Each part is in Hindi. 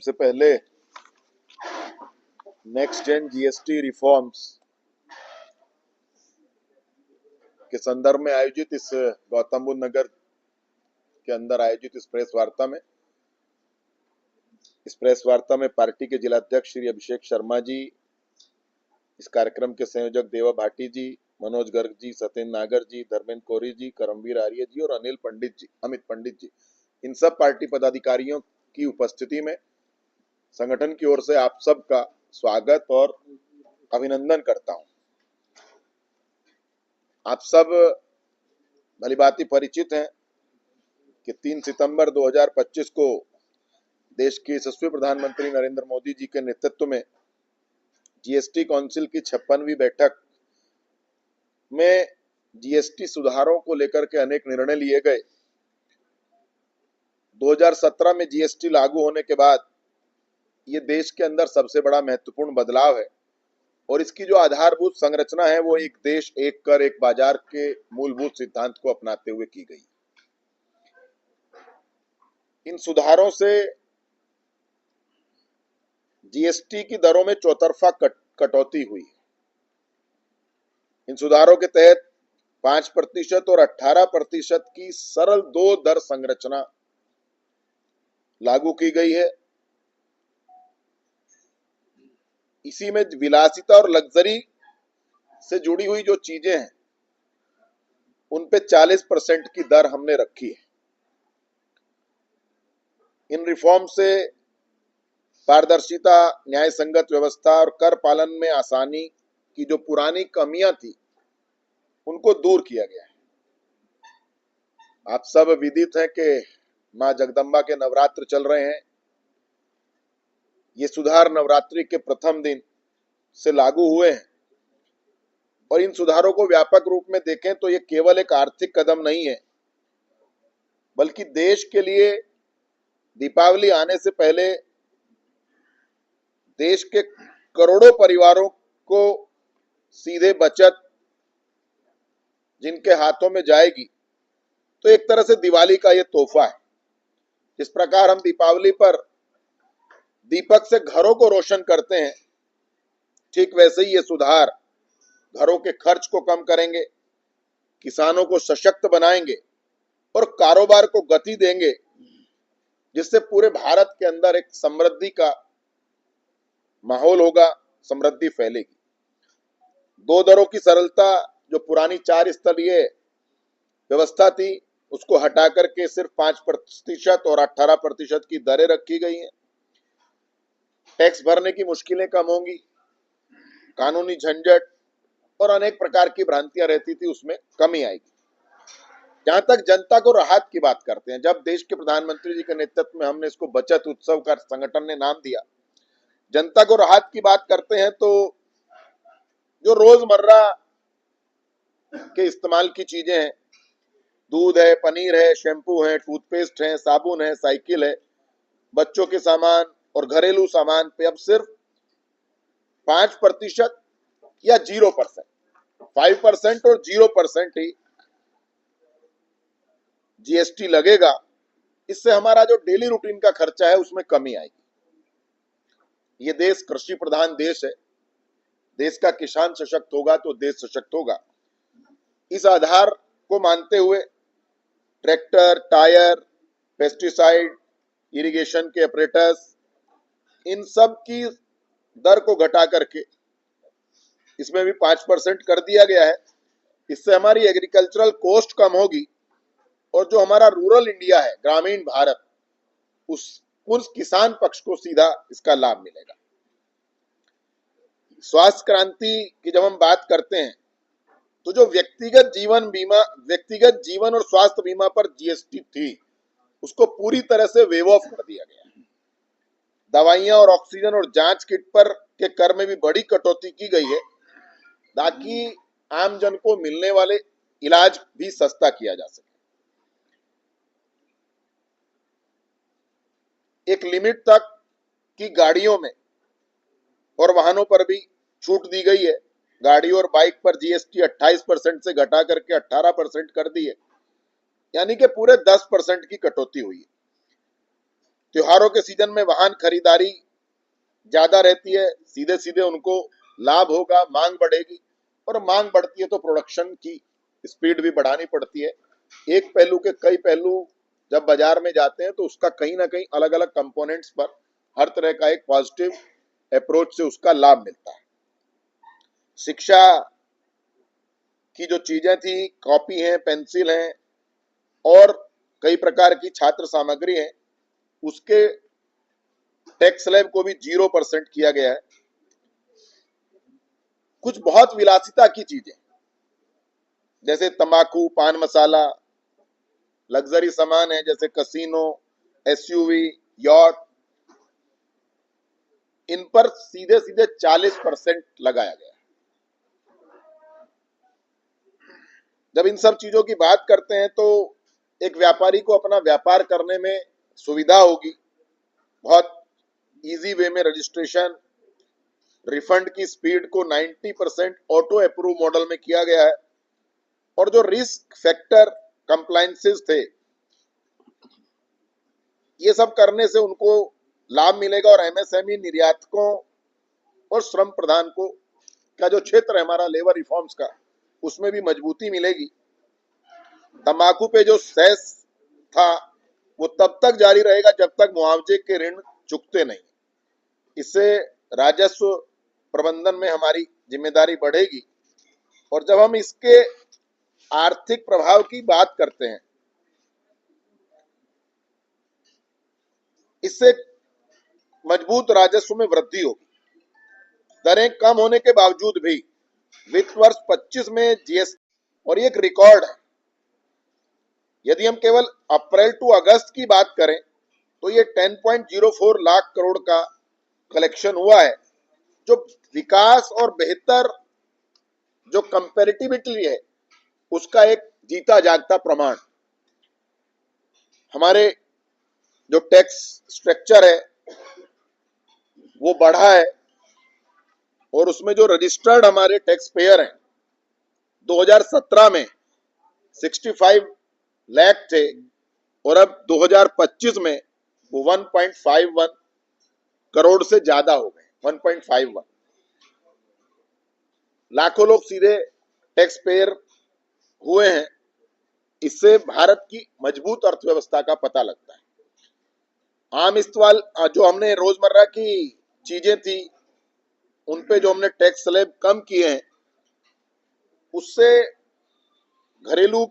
सबसे पहले नेक्स्ट जेन जीएसटी रिफॉर्म्स के संदर्भ में आयोजित इस गौतम बुद्ध नगर के अंदर आयोजित इस प्रेस वार्ता में पार्टी के जिलाध्यक्ष श्री अभिषेक शर्मा जी, इस कार्यक्रम के संयोजक देवा भाटी जी, मनोज गर्ग जी, सत्येंद्र नागर जी, धर्मेंद्र कोरी जी, करमवीर आर्य जी और अमित पंडित जी, इन सब पार्टी पदाधिकारियों की उपस्थिति में संगठन की ओर से आप सबका स्वागत और अभिनंदन करता हूं। आप सब भलीभांति परिचित हैं कि 3 सितंबर 2025 को देश के यशस्वी प्रधानमंत्री नरेंद्र मोदी जी के नेतृत्व में जीएसटी काउंसिल की 56वीं बैठक में जीएसटी सुधारों को लेकर के अनेक निर्णय लिए गए। 2017 में जीएसटी लागू होने के बाद ये देश के अंदर सबसे बड़ा महत्वपूर्ण बदलाव है और इसकी जो आधारभूत संरचना है वो एक देश एक कर एक बाजार के मूलभूत सिद्धांत को अपनाते हुए की गई। इन सुधारों से जीएसटी की दरों में चौतरफा कटौती हुई। इन सुधारों के तहत 5% और 18% की सरल 2 दर संरचना लागू की गई है। इसी में विलासिता और लग्जरी से जुड़ी हुई जो चीजें हैं उन पे 40% की दर हमने रखी है। इन रिफॉर्म से पारदर्शिता, न्याय संगत व्यवस्था और कर पालन में आसानी की जो पुरानी कमियां थी उनको दूर किया गया है। आप सब विदित हैं कि मां जगदम्बा के नवरात्र चल रहे हैं। ये सुधार नवरात्रि के प्रथम दिन से लागू हुए हैं और इन सुधारों को व्यापक रूप में देखें तो ये केवल एक आर्थिक कदम नहीं है, बल्कि देश के लिए दीपावली आने से पहले देश के करोड़ों परिवारों को सीधे बचत जिनके हाथों में जाएगी, तो एक तरह से दिवाली का ये तोहफा है। जिस प्रकार हम दीपावली पर दीपक से घरों को रोशन करते हैं, ठीक वैसे ही ये सुधार घरों के खर्च को कम करेंगे, किसानों को सशक्त बनाएंगे और कारोबार को गति देंगे, जिससे पूरे भारत के अंदर एक समृद्धि का माहौल होगा, समृद्धि फैलेगी। 2 दरों की सरलता, जो पुरानी 4 स्तरीय व्यवस्था थी, उसको हटा करके सिर्फ 5% और 18% की दरें रखी गई हैं। टैक्स भरने की मुश्किलें कम होंगी, कानूनी झंझट और अनेक प्रकार की भ्रांतियां रहती थी उसमें कमी आएगी। जहां तक जनता को राहत की बात करते हैं, जब देश के प्रधानमंत्री जी के नेतृत्व में हमने इसको बचत उत्सव का संगठन ने नाम दिया, जनता को राहत की बात करते हैं तो जो रोजमर्रा के इस्तेमाल की चीजें हैं, दूध है, पनीर है, शैम्पू है, टूथपेस्ट है, साबुन है, साइकिल है, बच्चों के सामान और घरेलू सामान पे अब सिर्फ 5% या 0%, 5% और 0% ही जीएसटी लगेगा। इससे हमारा जो डेली रूटीन का खर्चा है उसमें कमी आएगी। ये देश कृषि प्रधान देश है। देश का किसान सशक्त होगा तो देश सशक्त होगा। इस आधार को मानते हुए ट्रैक्टर, टायर, पेस्टिसाइड, इरिगेशन के ऑपरेटर्स, इन सब की दर को घटा करके इसमें भी 5% कर दिया गया है। इससे हमारी एग्रीकल्चरल कॉस्ट कम होगी और जो हमारा रूरल इंडिया है, ग्रामीण भारत, उस किसान पक्ष को सीधा इसका लाभ मिलेगा। स्वास्थ्य क्रांति की जब हम बात करते हैं तो जो व्यक्तिगत जीवन और स्वास्थ्य बीमा पर जीएसटी थी, उसको पूरी तरह से वेव ऑफ कर दिया गया। दवाइयां और ऑक्सीजन और जांच किट पर के कर में भी बड़ी कटौती की गई है, ताकि आम जन को मिलने वाले इलाज भी सस्ता किया जा सके। एक लिमिट तक की गाड़ियों में और वाहनों पर भी छूट दी गई है। गाड़ी और बाइक पर जीएसटी 28% से घटा करके 18% कर दी है, यानी कि पूरे 10% की कटौती हुई है। त्योहारों के सीजन में वाहन खरीदारी ज्यादा रहती है, सीधे सीधे उनको लाभ होगा, मांग बढ़ेगी, और मांग बढ़ती है तो प्रोडक्शन की स्पीड भी बढ़ानी पड़ती है। एक पहलू के कई पहलू जब बाजार में जाते हैं तो उसका कहीं ना कहीं अलग अलग कंपोनेंट्स पर हर तरह का एक पॉजिटिव अप्रोच से उसका लाभ मिलता है। शिक्षा की जो चीजें थी, कॉपी है, पेंसिल है और कई प्रकार की छात्र सामग्री है, उसके टैक्स स्लैब को भी 0% किया गया है। कुछ बहुत विलासिता की चीजें जैसे तंबाकू, पान मसाला, लग्जरी सामान है जैसे कसिनो, एसयूवी, यॉट, इन पर सीधे सीधे 40% लगाया गया। जब इन सब चीजों की बात करते हैं तो एक व्यापारी को अपना व्यापार करने में सुविधा होगी। बहुत इजी वे में रजिस्ट्रेशन, रिफंड की स्पीड को 90% ऑटो अप्रूव मॉडल में किया गया है, और जो रिस्क फैक्टर कंप्लायंसेस थे, ये सब करने से उनको लाभ मिलेगा और एमएसएमई निर्यातकों और श्रम प्रदान को का जो क्षेत्र है हमारा लेबर रिफॉर्म्स का, उसमें भी मजबूती मिलेगी। तंबाकू पे जो सेस था वो तब तक जारी रहेगा जब तक मुआवजे के ऋण चुकते नहीं। इससे राजस्व प्रबंधन में हमारी जिम्मेदारी बढ़ेगी। और जब हम इसके आर्थिक प्रभाव की बात करते हैं, इससे मजबूत राजस्व में वृद्धि होगी। दरें कम होने के बावजूद भी वित्त वर्ष 25 में जीएसटी, और ये एक रिकॉर्ड है। यदि हम केवल अप्रैल टू अगस्त की बात करें तो ये 10.04 लाख करोड़ का कलेक्शन हुआ है, जो विकास और बेहतर जो कंपैरेटिविटी है उसका एक जीता जागता प्रमाण। हमारे जो टैक्स स्ट्रक्चर है वो बढ़ा है, और उसमें जो रजिस्टर्ड हमारे टैक्स पेयर हैं 2017 में 65 लाख थे, और अब 2025 में वो 1.51 करोड़ से ज्यादा हो गए। 1.51 लाखों लोग सीधे टैक्स पेयर हुए हैं। इससे भारत की मजबूत अर्थव्यवस्था का पता लगता है। आम इस्तेमाल जो हमने रोजमर्रा की चीजें थी उन पे जो हमने टैक्स स्लैब कम किए हैं, उससे घरेलू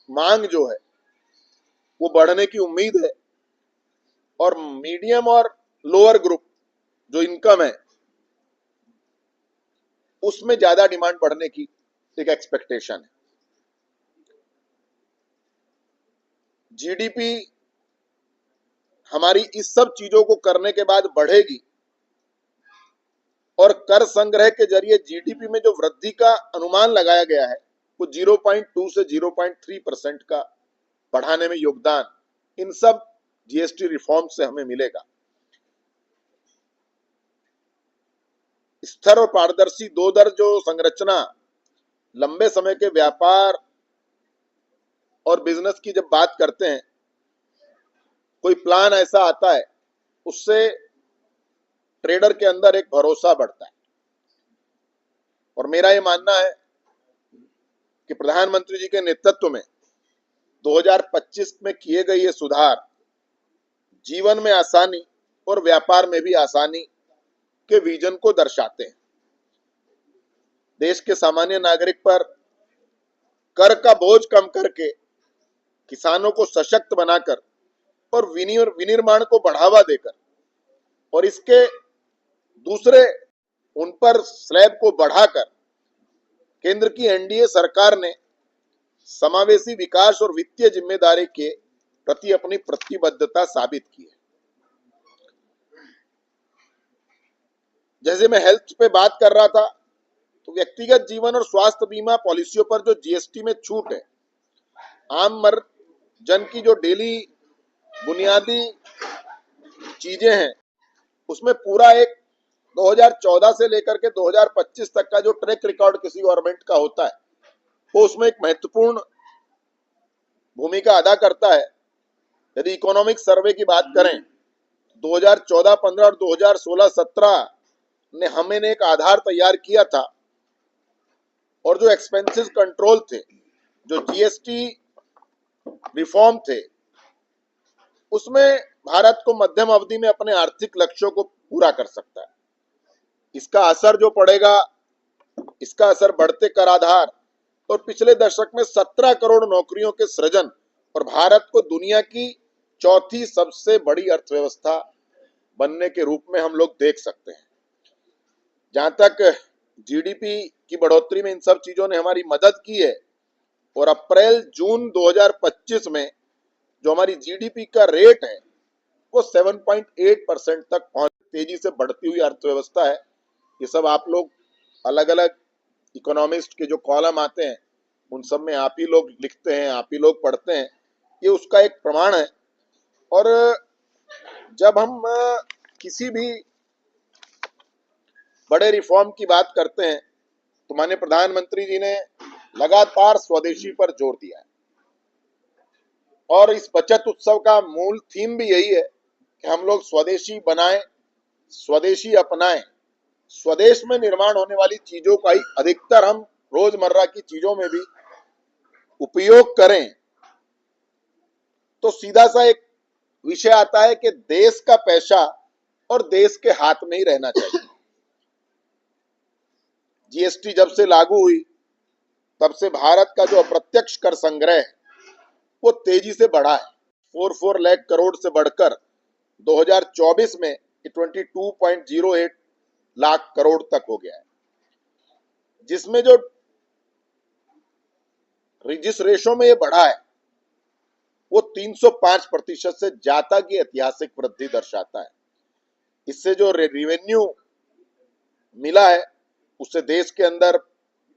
मांग जो है वो बढ़ने की उम्मीद है, और मीडियम और लोअर ग्रुप जो इनकम है उसमें ज्यादा डिमांड बढ़ने की एक एक्सपेक्टेशन है। जीडीपी हमारी इस सब चीजों को करने के बाद बढ़ेगी, और कर संग्रह के जरिए जीडीपी में जो वृद्धि का अनुमान लगाया गया है वो 0.2 से 0.3% का बढ़ाने में योगदान इन सब जीएसटी रिफॉर्म से हमें मिलेगा। स्थिर और पारदर्शी दो दर जो संरचना लंबे समय के व्यापार और बिजनेस की जब बात करते हैं, कोई प्लान ऐसा आता है उससे ट्रेडर के अंदर एक भरोसा बढ़ता है। और मेरा ये मानना है कि प्रधानमंत्री जी के नेतृत्व में 2025 में किए गए ये सुधार जीवन में आसानी और व्यापार में भी आसानी के विजन को दर्शाते हैं। देश के सामान्य नागरिक पर कर का बोझ कम करके, किसानों को सशक्त बनाकर और विनिर्माण को बढ़ावा देकर, और इसके दूसरे उन पर स्लैब को बढ़ाकर केंद्र की एनडीए सरकार ने समावेशी विकास और वित्तीय जिम्मेदारी के प्रति अपनी प्रतिबद्धता साबित की है। जैसे मैं हेल्थ पे बात कर रहा था, तो व्यक्तिगत जीवन और स्वास्थ्य बीमा पॉलिसियों पर जो जीएसटी में छूट है, आम जन की जो डेली बुनियादी चीजें हैं उसमें पूरा एक 2014 से लेकर के 2025 तक का जो ट्रैक रिकॉर्ड किसी गवर्नमेंट का होता है वो उसमें एक महत्वपूर्ण भूमिका अदा करता है। यदि इकोनॉमिक सर्वे की बात करें 2014-15 और 2016-17 ने हमें एक आधार तैयार किया था, और जो एक्सपेंसेस कंट्रोल थे, जो जीएसटी रिफॉर्म थे, उसमें भारत को मध्यम अवधि में अपने आर्थिक लक्ष्यों को पूरा कर सकता है। इसका असर जो पड़ेगा, इसका असर बढ़ते कराधार और पिछले दशक में 17 करोड़ नौकरियों के सृजन और भारत को दुनिया की चौथी सबसे बड़ी अर्थव्यवस्था बनने के रूप में हम लोग देख सकते हैं। जहां तक जीडीपी की बढ़ोतरी में इन सब चीजों ने हमारी मदद की है, और अप्रैल जून 2025 में जो हमारी जीडीपी का रेट है वो 7.8% तक पहुंच, तेजी से बढ़ती हुई अर्थव्यवस्था है। ये सब आप लोग अलग अलग इकोनॉमिस्ट के जो कॉलम आते हैं उन सब में आप ही लोग लिखते हैं, आप ही लोग पढ़ते हैं, ये उसका एक प्रमाण है। और जब हम किसी भी बड़े रिफॉर्म की बात करते हैं तो माननीय प्रधानमंत्री जी ने लगातार स्वदेशी पर जोर दिया है, और इस बचत उत्सव का मूल थीम भी यही है कि हम लोग स्वदेशी बनाएं, स्वदेशी अपनाएं, स्वदेश में निर्माण होने वाली चीजों का ही अधिकतर हम रोजमर्रा की चीजों में भी उपयोग करें। तो सीधा सा एक विषय आता है कि देश का पैसा और देश के हाथ में ही रहना चाहिए। जीएसटी जब से लागू हुई तब से भारत का जो अप्रत्यक्ष कर संग्रह है वो तेजी से बढ़ा है। 4 लाख करोड़ से बढ़कर 2024 में 22.08 लाख करोड़ तक हो गया है, जिसमें जो जिस रेशो में ये बढ़ा है वो 305% से ज्यादा की ऐतिहासिक वृद्धि दर्शाता है। इससे जो रेवेन्यू मिला है उससे देश के अंदर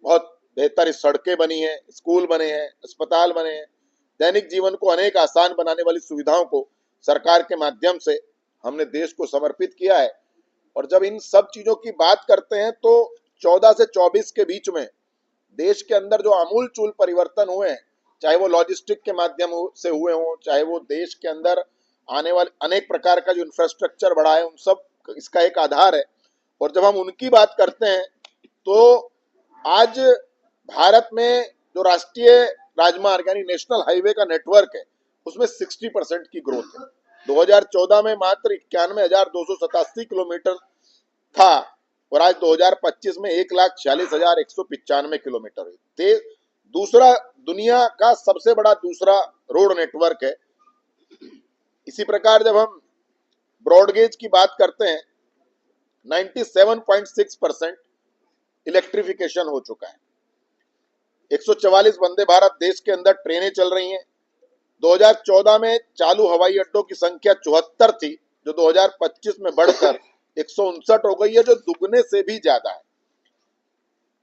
बहुत बेहतर सड़कें बनी हैं, स्कूल बने हैं, अस्पताल बने हैं, दैनिक जीवन को अनेक आसान बनाने वाली सुविधाओं को सरकार के माध्यम से हमने देश को समर्पित किया है। और जब इन सब चीजों की बात करते हैं तो 14 से 24 के बीच में देश के अंदर जो आमूलचूल परिवर्तन हुए हैं, चाहे वो लॉजिस्टिक के माध्यम से हुए हों, चाहे वो देश के अंदर आने वाले अनेक प्रकार का जो इंफ्रास्ट्रक्चर बढ़ा है, उन सब इसका एक आधार है। और जब हम उनकी बात करते हैं तो आज भारत में जो राष्ट्रीय राजमार्ग यानी नेशनल हाईवे का नेटवर्क है उसमें 60% की ग्रोथ है। 2014 में मात्र 91,287 किलोमीटर था और आज 2025 में 1,46,195 किलोमीटर है। दूसरा दुनिया का सबसे बड़ा दूसरा रोड नेटवर्क है। इसी प्रकार जब हम ब्रॉडगेज की बात करते हैं 97.6% इलेक्ट्रिफिकेशन हो चुका है। 144 वंदे भारत देश के अंदर ट्रेनें चल रही हैं। 2014 में चालू हवाई अड्डों की संख्या 74 थी, जो 2025 में बढ़कर 159 हो गई है, जो दुगने से भी ज्यादा है।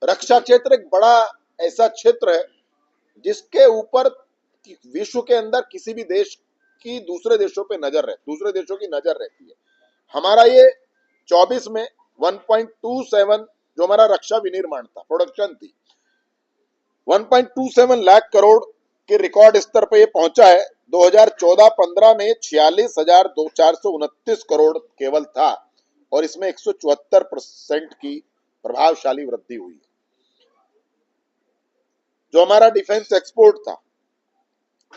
रक्षा क्षेत्र एक बड़ा ऐसा क्षेत्र है जिसके ऊपर विश्व के अंदर किसी भी देश की दूसरे देशों की नजर रहती है। हमारा ये 24 में 1.27 जो हमारा रक्षा विनिर्माण था, प्रोडक्शन थी, 1.27 लाख करोड़ के रिकॉर्ड स्तर पर ये पहुंचा है। 2014-15 में 46,429 करोड़ केवल था और इसमें 174% की प्रभावशाली वृद्धि हुई है। जो हमारा डिफेंस एक्सपोर्ट था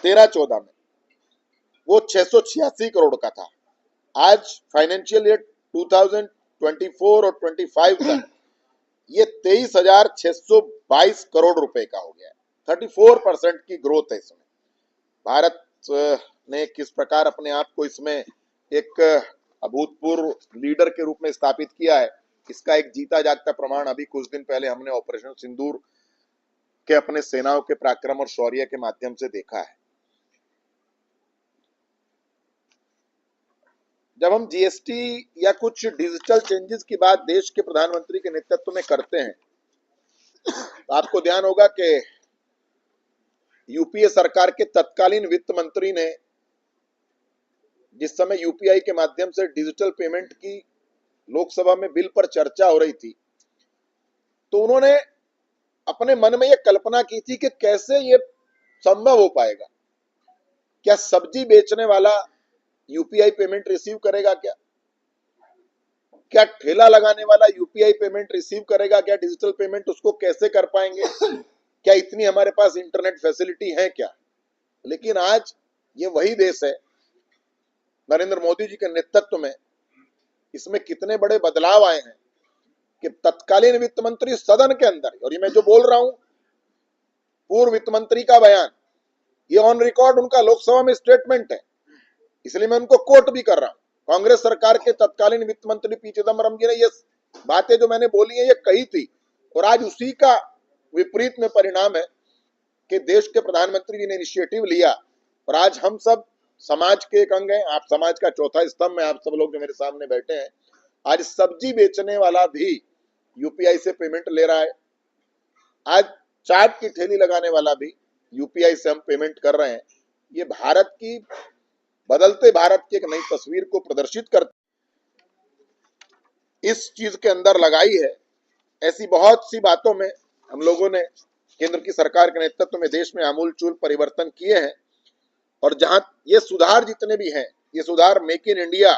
13-14 में वो 686 करोड़ का था। आज फाइनेंशियल ईयर 2024 और 25 तक ये 23,622 करोड़ रुपए का हो गया है। 34% की ग्रोथ है इसमें। भारत ने किस प्रकार अपने आप को इसमें एक अभूतपूर्व लीडर के रूप में स्थापित किया है, इसका एक जीता जागता प्रमाण अभी कुछ दिन पहले हमने ऑपरेशन सिंदूर के अपने सेनाओं के पराक्रम और शौर्य के माध्यम से देखा है। जब हम जीएसटी या कुछ डिजिटल चेंजेस की बात देश के प्रधानमंत्री के नेतृत्व में करते हैं तो आपको ध्यान होगा कि यूपीए सरकार के तत्कालीन वित्त मंत्री ने जिस समय यूपीआई के माध्यम से डिजिटल पेमेंट की लोकसभा में बिल पर चर्चा हो रही थी, तो उन्होंने अपने मन में यह कल्पना की थी कि कैसे ये संभव हो पाएगा। क्या सब्जी बेचने वाला यूपीआई पेमेंट रिसीव करेगा क्या? क्या ठेला लगाने वाला यूपीआई पेमेंट रिसीव करेगा क्या? डिजिटल पेमेंट उसको कैसे कर पाएंगे? क्या इतनी हमारे पास इंटरनेट फैसिलिटी है क्या? लेकिन आज ये वही देश है नरेंद्र मोदी जी के नेतृत्व में, इसमें कितने बड़े बदलाव आए हैं कि तत्कालीन वित्त मंत्री सदन के अंदर, और ये मैं जो बोल रहा हूं पूर्व वित्त मंत्री का बयान, ये ऑन रिकॉर्ड उनका लोकसभा में स्टेटमेंट है, इसलिए मैं उनको कोट भी कर रहा हूं। कांग्रेस सरकार के तत्कालीन वित्त मंत्री पी चिदम्बरम जी ने ये बातें जो मैंने बोली है ये कही थी, और आज उसी का विपरीत में परिणाम है कि देश के प्रधानमंत्री जी ने इनिशिएटिव लिया, और आज हम सब समाज के एक अंग हैं, आप समाज का चौथा स्तंभ है, आप सब लोग जो मेरे सामने बैठे हैं। आज सब्जी बेचने वाला भी यूपीआई से पेमेंट ले रहा है, आज चाट की ठेली लगाने वाला भी यूपीआई से हम पेमेंट कर रहे हैं। ये भारत की बदलते भारत की एक नई तस्वीर को प्रदर्शित करती इस चीज के अंदर लगाई है। ऐसी बहुत सी बातों में हम लोगों ने केंद्र की सरकार के नेतृत्व में देश में आमूलचूल परिवर्तन किए हैं, और जहां ये सुधार जितने भी हैं, ये सुधार मेक इन इंडिया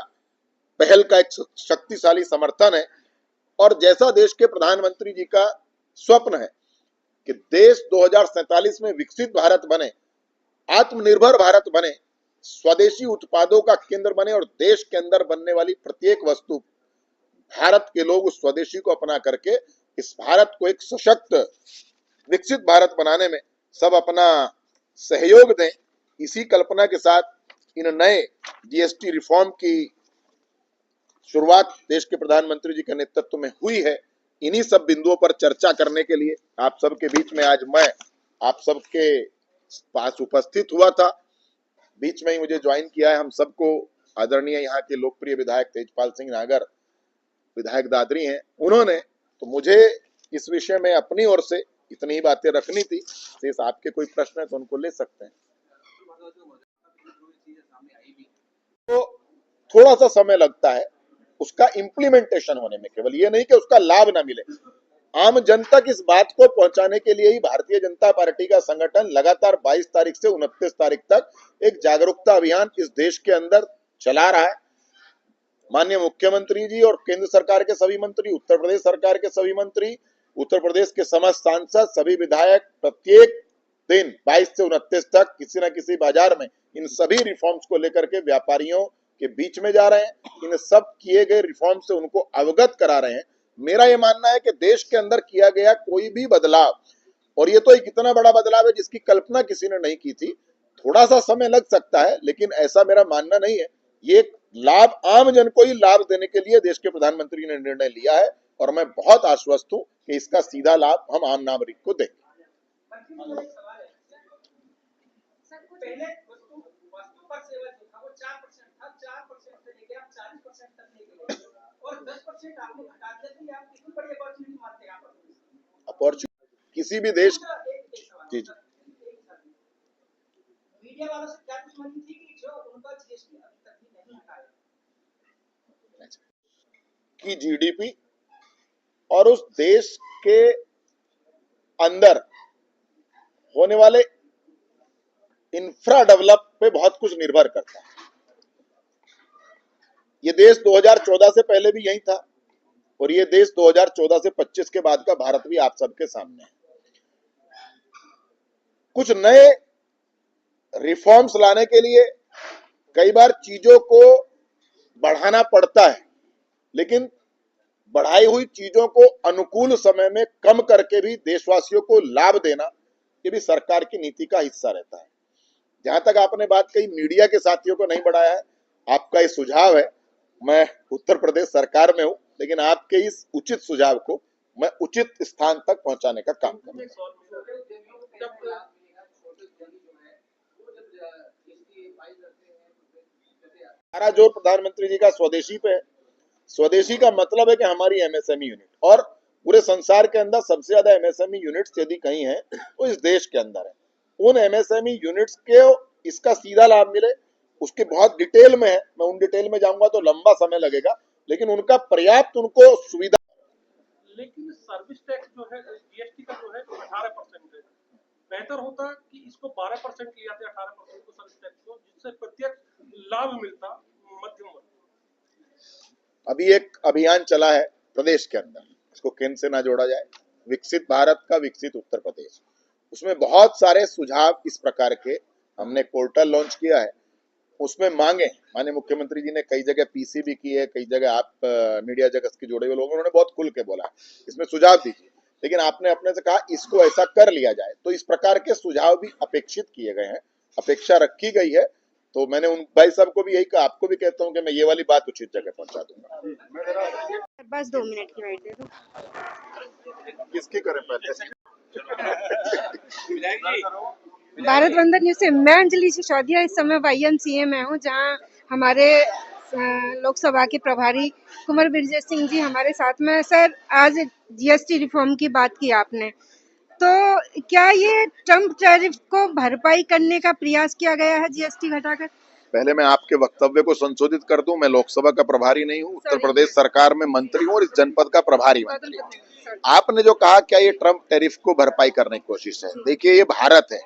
पहल का एक शक्तिशाली समर्थन है। और जैसा देश के प्रधानमंत्री जी का स्वप्न है कि देश 2047 में विकसित भारत बने, आत्मनिर्भर भारत बने, स्वदेशी उत्पादों का केंद्र बने, और देश के अंदर बनने वाली प्रत्येक वस्तु भारत के लोग उस स्वदेशी को अपना करके इस भारत को एक सशक्त विकसित भारत बनाने में सब अपना सहयोग दें। इसी कल्पना के साथ इन नए जीएसटी रिफॉर्म की शुरुआत देश के प्रधानमंत्री जी के नेतृत्व में हुई है। इन्हीं सब बिंदुओं पर चर्चा करने के लिए आप सबके बीच में आज मैं आप सबके पास उपस्थित हुआ था। बीच में ही मुझे ज्वाइन किया है हम सबको आदरणीय यहाँ के लोकप्रिय विधायक तेजपाल सिंह नागर, विधायक दादरी हैं, उन्होंने, तो मुझे इस विषय में अपनी ओर से इतनी ही बातें रखनी थी। शेष आपके कोई प्रश्न है तो उनको ले सकते हैं। तो थोड़ा सा समय लगता है उसका इम्प्लीमेंटेशन होने में, केवल ये नहीं कि उसका लाभ ना मिले। आम जन तक इस बात को पहुंचाने के लिए ही भारतीय जनता पार्टी का संगठन लगातार 22 तारीख से 29 तारीख तक एक जागरूकता अभियान इस देश के अंदर चला रहा है। माननीय मुख्यमंत्री जी और केंद्र सरकार के सभी मंत्री, उत्तर प्रदेश सरकार के सभी मंत्री, उत्तर प्रदेश के समस्त सांसद, सभी विधायक प्रत्येक दिन 22 से 29 तक किसी न किसी बाजार में इन सभी रिफॉर्म्स को लेकर के व्यापारियों के बीच में जा रहे हैं। इन सब किए गए रिफॉर्म से उनको अवगत करा रहे हैं। मेरा ये मानना है कि देश के अंदर किया गया कोई भी बदलाव, और ये तो एक इतना बड़ा बदलाव है जिसकी कल्पना किसी ने नहीं की थी, थोड़ा सा समय लग सकता है, लेकिन ऐसा मेरा मानना नहीं है। ये लाभ आम जन को ही लाभ देने के लिए देश के प्रधानमंत्री ने निर्णय लिया है, और मैं बहुत आश्वस्त हूं कि इसका सीधा लाभ हम आम नागरिक को देंगे। पहले वस्तु पर सेवा जो था वो 4% था, 4% से लेके आप 40% तक लेके गए, और 10% आपने घटा दिया। कि आप कितनी बड़ी अपॉर्चुनिटी मानते हैं आप? अपॉर्चुनिटी किसी भी देश जी जी मीडिया वालों से क्या दुश्मनी थी कि जो उनका जीएसटी अभी तक भी नहीं हटाया कि जीडीपी और उस देश के अंदर होने वाले इंफ्रा डेवलप पे बहुत कुछ निर्भर करता है। ये देश 2014 से पहले भी यही था, और ये देश 2014 से 25 के बाद का भारत भी आप सबके सामने है। कुछ नए रिफॉर्म्स लाने के लिए कई बार चीजों को बढ़ाना पड़ता है, लेकिन बढ़ाई हुई चीजों को अनुकूल समय में कम करके भी देशवासियों को लाभ देना, ये भी सरकार की नीति का हिस्सा रहता है। जहां तक आपने बात कही मीडिया के साथियों को नहीं बढ़ाया है, आपका ये सुझाव है, मैं उत्तर प्रदेश सरकार में हूं, लेकिन आपके इस उचित सुझाव को मैं उचित स्थान तक पहुंचाने का काम करूंगा। हमारा जोर प्रधानमंत्री जी का स्वदेशी पे है। स्वदेशी का मतलब है कि हमारी एमएसएमई यूनिट, और पूरे संसार के अंदर सबसे ज्यादा एमएसएमई यूनिट्स यदि कहीं है तो इस देश के अंदर है। उन एमएसएमई यूनिट्स के इसका सीधा लाभ मिले, उसके बहुत डिटेल में है, मैं उन डिटेल में जाऊंगा तो लंबा समय लगेगा, लेकिन उनका पर्याप्त उनको सुविधा। लेकिन सर्विस टैक्स जो है जीएसटी का जो है 18% है, बेहतर होता कि इसको 12% ले आते, 18% को सर्विस टैक्स को, जिससे प्रत्यक्ष लाभ मिलता मध्यम वर्ग। अभी एक अभियान चला है प्रदेश के अंदर, इसको केंद्र से ना जोड़ा जाए, विकसित भारत का विकसित उत्तर प्रदेश। उसमें बहुत सारे सुझाव इस प्रकार के हमने पोर्टल लॉन्च किया है, उसमें मांगे माननीय मुख्यमंत्री जी ने कई जगह पीसी भी की है, कई जगह आप मीडिया जगत के जुड़े हुए लोग, उन्होंने बहुत खुल के बोला इसमें सुझाव दीजिए, लेकिन आपने अपने से कहा इसको ऐसा कर लिया जाए। तो इस प्रकार के सुझाव भी अपेक्षित किए गए हैं, अपेक्षा रखी गई है। तो मैंने उन भाई साहब को भी यही कहा, आपको भी कहता हूं कि मैं ये वाली बात उचित जगह पहुंचा दूंगा। बस 2 मिनट की वेट दे दो। किसकी करें पहले? भारत वंदन न्यूज से मैं अंजलि सिसोदिया इस समय YMCA में हूँ, जहाँ हमारे लोकसभा के प्रभारी कुंवर विजय सिंह जी हमारे साथ में। सर, आज GST रिफॉर्म की बात की आपने, तो क्या ये ट्रम्प टैरिफ को भरपाई करने का प्रयास किया गया है GST घटाकर? पहले मैं आपके वक्तव्य को संशोधित कर दूं, मैं लोकसभा का प्रभारी नहीं हूं, उत्तर प्रदेश सरकार में मंत्री हूं और इस जनपद का प्रभारी मंत्री हूं। आपने जो कहा क्या ये ट्रम्प टैरिफ को भरपाई करने की कोशिश है? देखिए, ये भारत है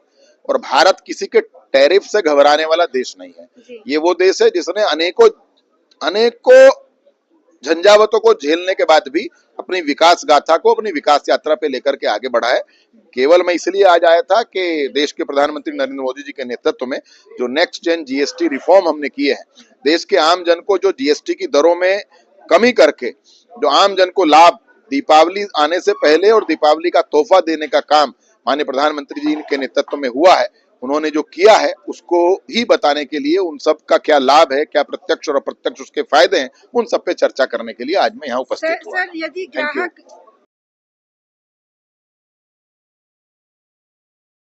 और भारत किसी के टैरिफ से घबराने वाला देश नहीं है। ये वो देश है जिसने अनेकों झंझावतों को झेलने के बाद भी अपनी विकास गाथा को अपनी विकास यात्रा पे लेकर के आगे बढ़ा है। केवल मैं इसलिए आज आया था कि देश के प्रधानमंत्री नरेंद्र मोदी जी के नेतृत्व में जो नेक्स्ट जेन GST रिफॉर्म हमने किए हैं, देश के आम जन को जो GST की दरों में कमी करके जो आम जन को लाभ दीपावली आने से पहले और दीपावली का तोहफा देने का काम माननीय प्रधानमंत्री जी के नेतृत्व में हुआ है, उन्होंने जो किया है उसको ही बताने के लिए, उन सब का क्या लाभ है, क्या प्रत्यक्ष और अप्रत्यक्ष उसके फायदे हैं, उन सब पे चर्चा करने के लिए आज मैं यहाँ उपस्थित हुआ। सर, यदि ग्राहक